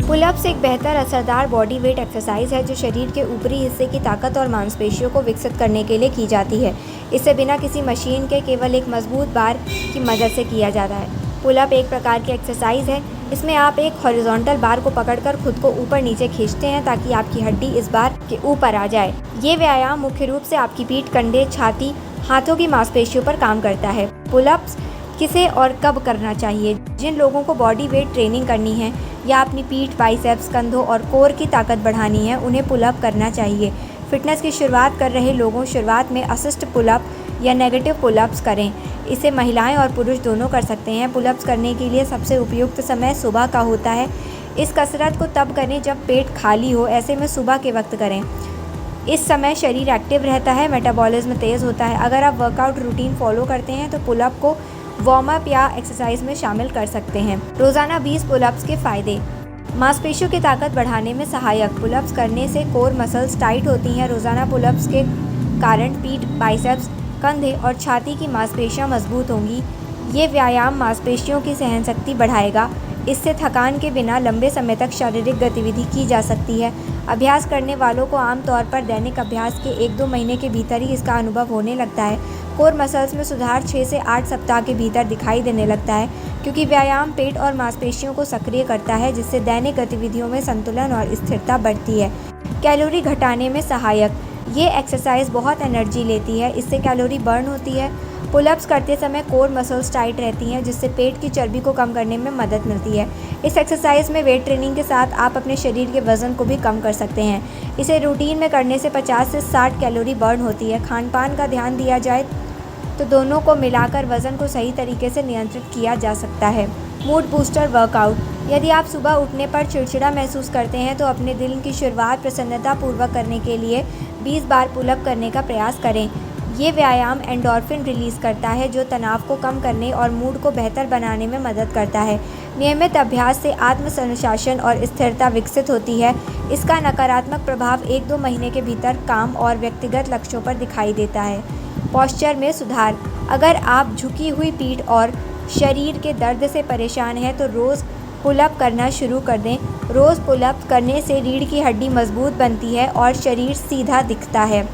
Pullups एक बेहतर असरदार बॉडी वेट एक्सरसाइज है जो शरीर के ऊपरी हिस्से की ताकत और मांसपेशियों को विकसित करने के लिए की जाती है। इसे बिना किसी मशीन के केवल एक मजबूत बार की मदद से किया जाता है। पुलअप एक प्रकार की एक्सरसाइज है। इसमें आप एक हॉरिजॉन्टल बार को पकड़कर खुद को ऊपर नीचे खींचते हैं ताकि आपकी हड्डी इस बार के ऊपर आ जाए। ये व्यायाम मुख्य रूप से आपकी पीठ, कंधे, छाती, हाथों की मांसपेशियों पर काम करता है। पुलअप्स किसे और कब करना चाहिए? जिन लोगों को बॉडी वेट ट्रेनिंग करनी है या अपनी पीठ, बाइसेप्स, कंधों और कोर की ताकत बढ़ानी है, उन्हें पुलअप करना चाहिए। फिटनेस की शुरुआत कर रहे लोगों शुरुआत में असिस्ट पुलअप या नेगेटिव पुलअप्स करें। इसे महिलाएं और पुरुष दोनों कर सकते हैं। पुलअप्स करने के लिए सबसे उपयुक्त समय सुबह का होता है। इस कसरत को तब करें जब पेट खाली हो, ऐसे में सुबह के वक्त करें। इस समय शरीर एक्टिव रहता है, मेटाबॉलिज्म तेज़ होता है। अगर आप वर्कआउट रूटीन फॉलो करते हैं तो पुलअप को वार्म अप या एक्सरसाइज में शामिल कर सकते हैं। रोज़ाना 20 पुलअप्स के फ़ायदे। मांसपेशियों की ताकत बढ़ाने में सहायक। पुलअप्स करने से कोर मसल्स टाइट होती हैं। रोज़ाना पुलअप्स के कारण पीठ, बाइसेप्स, कंधे और छाती की मांसपेशियां मजबूत होंगी। ये व्यायाम मांसपेशियों की सहनशक्ति बढ़ाएगा। इससे थकान के बिना लंबे समय तक शारीरिक गतिविधि की जा सकती है। अभ्यास करने वालों को आमतौर पर दैनिक अभ्यास के 1-2 महीने के भीतर ही इसका अनुभव होने लगता है। कोर मसल्स में सुधार 6 से 8 सप्ताह के भीतर दिखाई देने लगता है, क्योंकि व्यायाम पेट और मांसपेशियों को सक्रिय करता है, जिससे दैनिक गतिविधियों में संतुलन और स्थिरता बढ़ती है। कैलोरी घटाने में सहायक। ये एक्सरसाइज बहुत एनर्जी लेती है, इससे कैलोरी बर्न होती है। पुलअप्स करते समय कोर मसल्स टाइट रहती हैं, जिससे पेट की चर्बी को कम करने में मदद मिलती है। इस एक्सरसाइज में वेट ट्रेनिंग के साथ आप अपने शरीर के वज़न को भी कम कर सकते हैं। इसे रूटीन में करने से 50 से 60 कैलोरी बर्न होती है। खान-पान का ध्यान दिया जाए तो दोनों को मिलाकर वज़न को सही तरीके से नियंत्रित किया जा सकता है। Mood booster workout. यदि आप सुबह उठने पर चिड़चिड़ा महसूस करते हैं तो अपने दिन की शुरुआत प्रसन्नतापूर्वक करने के लिए 20 बार पुलअप करने का प्रयास करें। ये व्यायाम एंडोर्फिन रिलीज़ करता है, जो तनाव को कम करने और मूड को बेहतर बनाने में मदद करता है। नियमित अभ्यास से आत्मसनुशासन और स्थिरता विकसित होती है। इसका नकारात्मक प्रभाव 1-2 महीने के भीतर काम और व्यक्तिगत लक्ष्यों पर दिखाई देता है। पोस्चर में सुधार। अगर आप झुकी हुई पीठ और शरीर के दर्द से परेशान हैं तो रोज़ पुलअप करना शुरू कर दें। रोज़ पुलअप करने से रीढ़ की हड्डी मजबूत बनती है और शरीर सीधा दिखता है।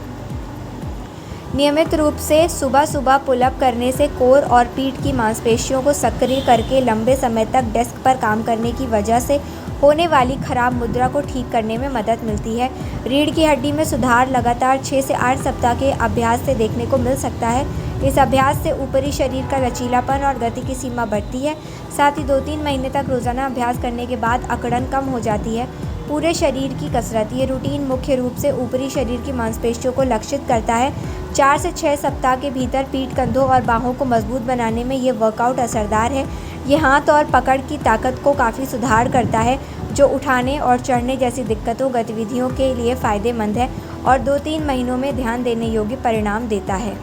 नियमित रूप से सुबह पुलअप करने से कोर और पीठ की मांसपेशियों को सक्रिय करके लंबे समय तक डेस्क पर काम करने की वजह से होने वाली खराब मुद्रा को ठीक करने में मदद मिलती है। रीढ़ की हड्डी में सुधार लगातार 6 से 8 सप्ताह के अभ्यास से देखने को मिल सकता है। इस अभ्यास से ऊपरी शरीर का लचीलापन और गति की सीमा बढ़ती है। साथ ही 2-3 महीने तक रोज़ाना अभ्यास करने के बाद अकड़न कम हो जाती है। पूरे शरीर की कसरत। ये रूटीन मुख्य रूप से ऊपरी शरीर की मांसपेशियों को लक्षित करता है। 4 से 6 सप्ताह के भीतर पीठ, कंधों और बाहों को मजबूत बनाने में ये वर्कआउट असरदार है। ये हाथ और पकड़ की ताकत को काफ़ी सुधार करता है, जो उठाने और चढ़ने जैसी गतिविधियों के लिए फ़ायदेमंद है और 2-3 महीनों में ध्यान देने योग्य परिणाम देता है।